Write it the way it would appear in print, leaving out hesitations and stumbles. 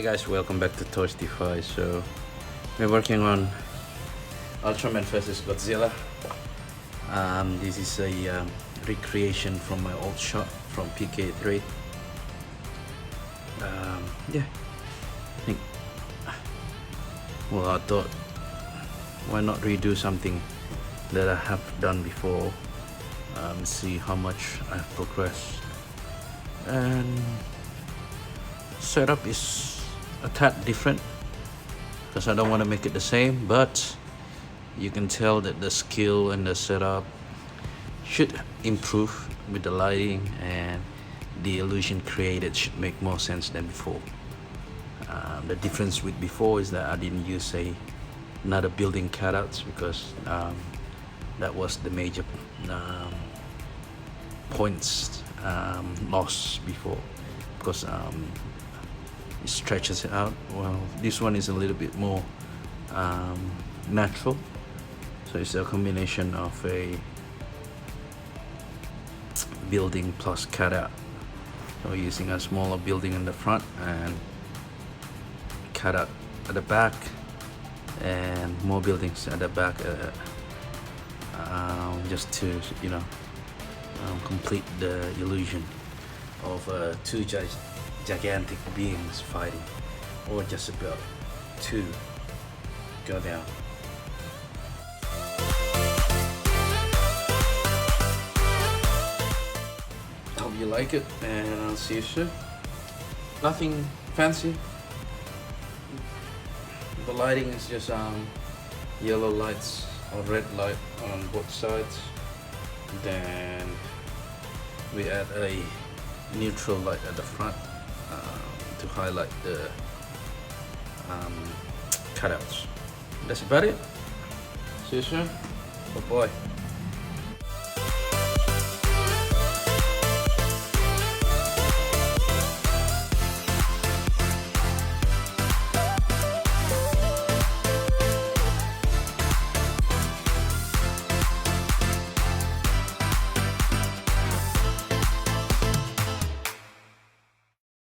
guys, welcome back to Toyphotography. So we're working on Ultraman versus Godzilla. This is a recreation from my old shot from PK3. Yeah, I think, well, I thought, why not redo something that I have done before, see how much I've progressed. And setup is a tad different because I don't want to make it the same, but you can tell that the skill and the setup should improve with the lighting, and the illusion created should make more sense than before. The difference with before is that I didn't use another building cutouts because that was the major points lost before, because it stretches it out. Well, this one is a little bit more natural, so it's a combination of a building plus cutout. So we're using a smaller building in the front and cutout at the back, and more buildings at the back, just to complete the illusion of two gigantic beings fighting, or just about to go down. Hope you like it, and I'll see you soon. Nothing fancy. The lighting is just yellow lights or red light on both sides. Then we add a neutral light at the front to highlight the cutouts. That's about it. See you soon. Bye bye.